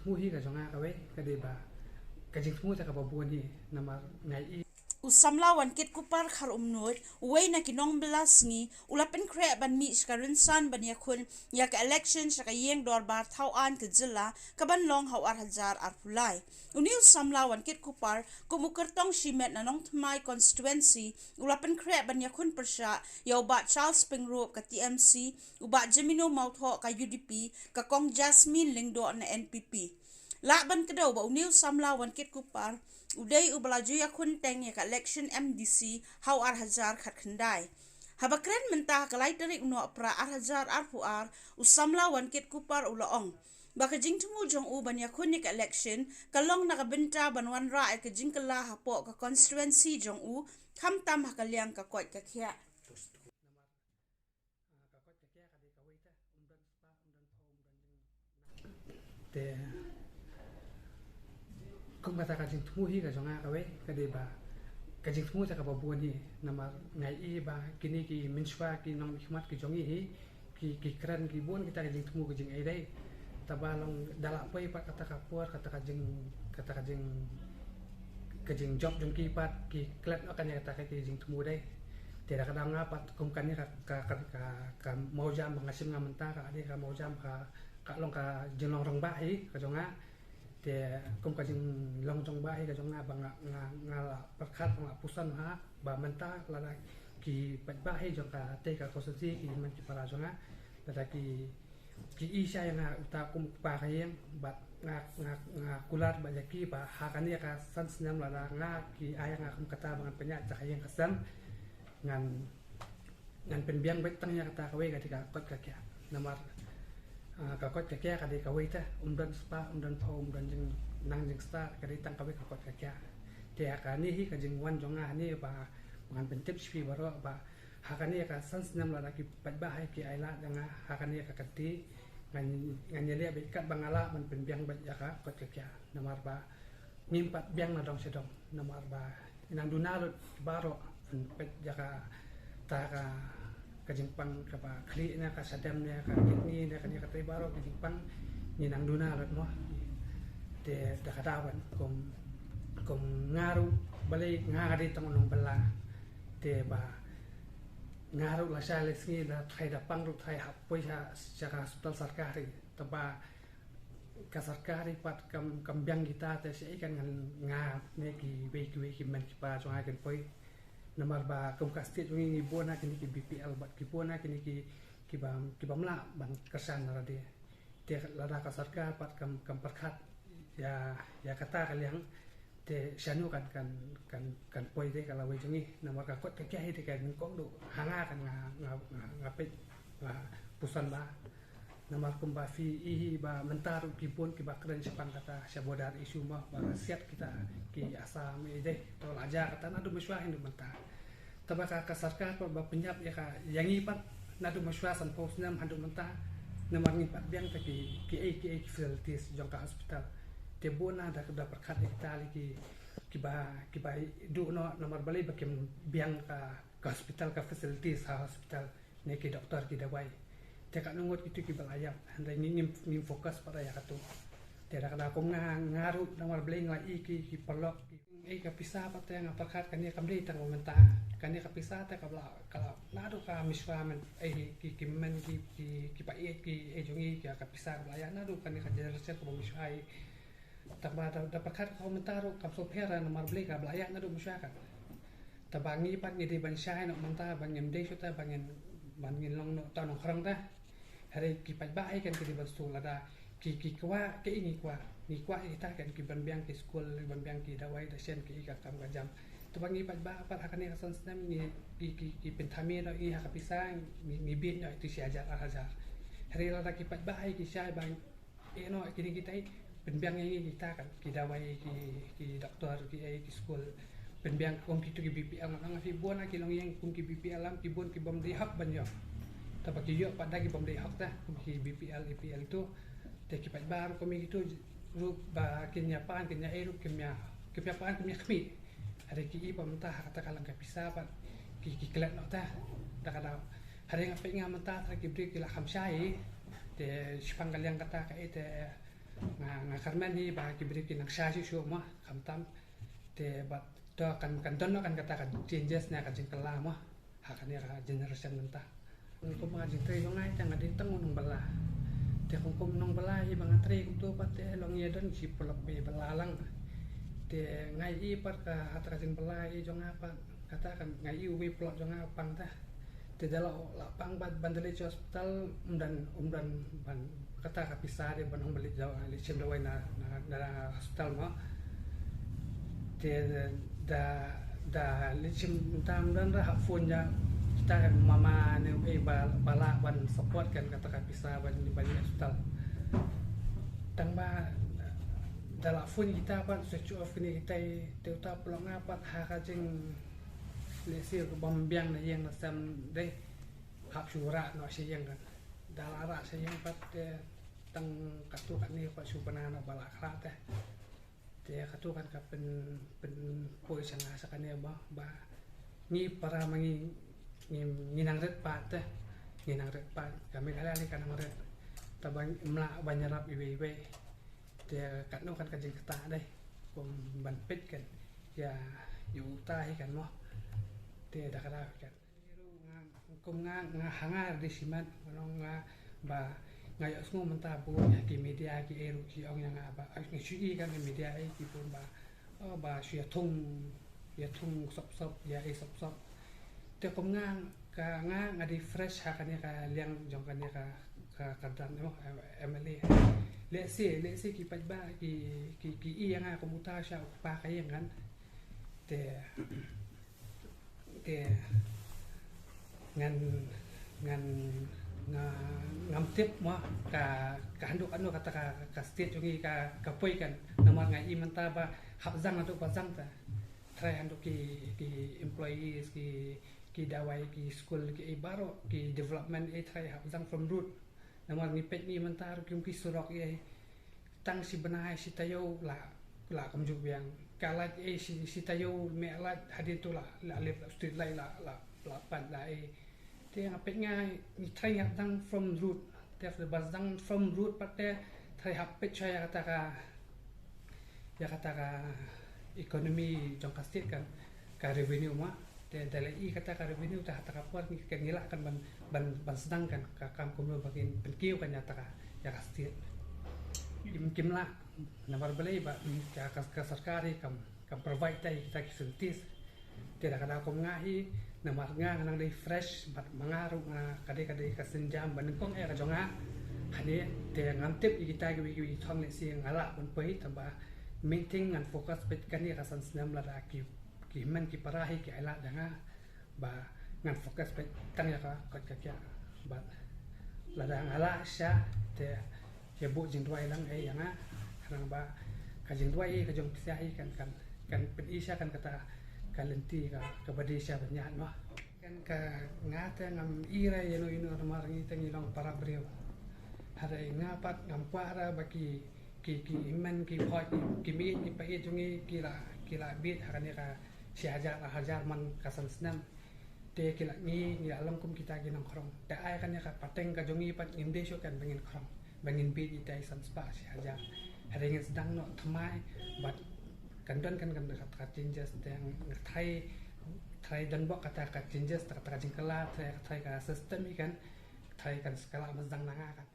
temu hi ka jonga ka we ka de ba ka jing temu ta ka babuan hi namar ngai i usamla wan kit kupar khar umnot uwei na kinong belas ngi ulapen kre ban mi skarin san ban ya khun ya ka election saka yeng dor bar thau an ke jilla ka ban long hau ar hajar ar pulai unil samla wan kit kupar kumukar tong shimet na nong thmai constituency ulapen kre ban ya khun persha yau ba Charles Pingrop ka TMC uba Jemino Mautho ka UDP ka kong Jasmine Lingdo na NPP Lakban kedaw ba unil samla wan kit kupar uday ubalaju ya kun teng ya ka election MDC hau ar hajar khat khandai habakren mentah kalai tarik no pra ar hajar ar puar usamla wan kit kupar ulaong baka jing tumu jong u ban ya kun ka election kalong na ka benta banwan ra ka jing kala hapo ka constituency jong u kham tam hakaliang ka kwat ka khia te kum kata ka jing temu hi ka jonga ka we ka de ba ka jing temu ta ka babuan hi namar ngai i ba kini ki minswa ki nong hikmat ki jongi hi ki kran ki buan kita ka jing temu ka jing ai dai tabalong dalak pai pat kata ka puar kata ka jing job jong ki pat ki klat akan ya kata ka jing temu dai tidak kadang apa kumkannya ka mau jam ngasim ngamenta ka ade ka mau jam ka long ka jenong rong bahi ka jonga te kum ka jing long jong bahi ka jonga ba nga perkat nga pusan ha ba menta lada ki pat bahi jong ka te ka kosasi ki man ki para jonga lada ki isya yang uta kum pa kayeng ba nga kulat ba yaki ba hakani ka san senam lada nga ki ayang kum kata bangan penya cak yang kesan ngan penbiang baik tangnya kata kawe ketika kot kakya namar kakot kakya kadi kawe ta umdan spa umdan pau umdan jeng nang jeng sta kadi tang kawe kakot kakya dia kani hi kajing wan jonga ni ba ngan pentip spi baro ba hakani ka sans nam la ki pat ba hai ki aila danga hakani ka kati ngan nyele be kat bangala man penbiang baik ya ka kot kakya namar ba ngimpat biang na dong sedong namar ba nang dunalot baro pet jaka taka kajimpang kapa kli na ka sadam na ka kitni na kanya ka baro kajimpang ni nang duna rat mo te dakatawan kom ngaru balay ngari tong nong bala te ba ngaru la sales ni da thai da pang ru thai hapoi sa hospital sarkari taba ka sarkari pat kam biang kita te sei kan nga ne ki we ki man ki pa so ha kan poi namar ba kum ka state ni bona kini ki BPL bat ki bona kini ki bam la ban kesan ra de te lada ka sarkar pat kam perkhat ya kata kaliang te syanu kan poi de kala we jongi namar ka kot ka hi de kan kong do hanga kan nga pe pusan ba namar kum ba fi ihi ba mentaru ki pon ki bakren sepang kata syabodar isu mah ba siat kita ki asa me de to aja kata nadu meswa hindu mentar tabaka ka sarkar ba penyap ya ka yang ipat nadu meswa san pos nam handu mentar namar ngipat biang ta ki facilities jong ka hospital te bona da perkat kita ki ba du no namar balai bakem biang ka hospital ka facilities ha hospital ne ki doktor ki dawai te ka nungot itu ki balayap handai ngim fokus pada ya katu te da kada ko ngaru namar balai ngai ki pelok ka pisah pata yang perkat kan ya kamli tang momenta kan ya pisah ta kabla kala nadu ka miswa men ki men ki pa ki jongi ki ka pisah balaya nadu kan ya jelasnya ko miswa taba da perkat komentar kam so pera namar balai ka balaya nadu miswa ka tabangi pat ni de ban syai no menta bangem de suta bangin long no ta no khrang ta hari ki pat ba ai kan ki ban sul ada ki kwa ke ini kwa ni kwa ita kan ki ban biang ki school ban biang ki dawai da sen ki ka kam ga jam to bangi pat ba pat akan ni san snam ni ki pentami no i ha pisang ni bin no itu si ajar hari la ki pat ba ai ki syai bang no ki kita ben biang ni kita kan ki dawai ki doktor ki school ben biang kong ki tu ki BPL nang fi bona ki long yang kong ki BPL lam ki bon ki bom di hak ban yo tabaki yo pada ki bom di hak ta ki BPL EPL tu te ki pat baru kami gitu ru ba kinya pan kinya eru kimya pan kimya kami hari ki pemerintah kata kalang ka pisah pat ki kelat no ta da kada hari ngapai ngamenta ki bri ki la khamsai te sipang kaliang kata ka ite nga karmen hi ba kibri ki nak sha shu ma kam tam te bat do kan don kan kata kan changes na kan jing kala ma ha kan ya generation mentah ko ma jing tre yo ngai tang adi tang nong bala te kum nong bala hi bang tre ku to pat te long ye don si polak be bala lang te ngai i pat ka hatra jing bala i jong apa kata kan ngai i ubi plot jong apang ta te dala lapang bat bandeli hospital dan ban kata kapisa dia ban balik jauh ali cem dawai na hospital ma te da licim tam dan ra phone ya kita kan mama ne bala ban support kan kata kapisa ban hospital tang ba dalam phone kita pan switch off ni kita te uta pelong apa ha ka jing lesir bombiang na yang sam deh hak syura no siyang kan dalara siyang pat tang katu kan ni pa supana na bala kha teh te katu kan ka pen poi sanga sakane ba ni para mangi ni nang ret pa teh ni nang ret pa kami kala ni kan nang ret tabang mla banyarap iwe te kan no kan kajing kata deh kum ban pet kan ya yu tai kan mo te da kala kan kum nga hanga di siman nga ba ngayak semua mentah bu ki media ki eru ki ong yang ba ngi chui kan media ai ki pun ba sia thung sop ya sop te kum nga di fresh ha kan ya ka liang jong kan ya ka kadam no emily let's say ki pat ba ki i yang ko muta sha pa ka yang kan te ngam tip mo ka handuk anu kata ka state jungi ka poi kan namar ngai imanta ba habzang atu bazang ta try handuk ki employees ki dawai ki school ki baro ki development try habzang from root namar ni pet ni mentar ki surok tang si benai si tayo la kam ju biang kalat si tayo me la hadit tu la left street lai la pan la te ngapet ngai ni try habzang from root te bazang from root pat te try hapet chaya kata ka economy jong ka state kan ka revenue ma te dalai I kata ka revenue ta kata ka puat ni kan ngila kan ban sedang kan ka kam kumno bagian penkiu kan nyata ka ya ka state kimla namar balai ba ka sarkari kam provide tai kita ki sentis te da kada kom ngahi namar nang dei fresh bat mangaru kade ka senjam ban kong ka jonga hane te ngantip kita gi thong le siang ala pun pai tamba meeting and focus pet kani rasan senam la ki man ki parahi ki ala danga ba ngan focus pet tang ya ka kya ba la dang ala sha te ya bu jing dua lang yanga karang ba ka jing dua ka jong pisa kan pen isya kan kata kalenti ka badisya banyak no kan ka ngata ngam ira yeno ramar ngi tengilong para brio hara ngapat ngam para baki ki iman ki phoi ki mi ki pai jungi kila bit hakane ka si hajar man kasan senam te kila ni alam kum kita ginang krong ta ai kan ya ka pateng ka jungi pat inde syo kan bengin krong bengin bit itai san spa si hajar hara ngin sedang no thamai bat kandan kan kata changes yang try dan bok kata changes kata jingkala try ka system kan try kan skala mazang nanga kan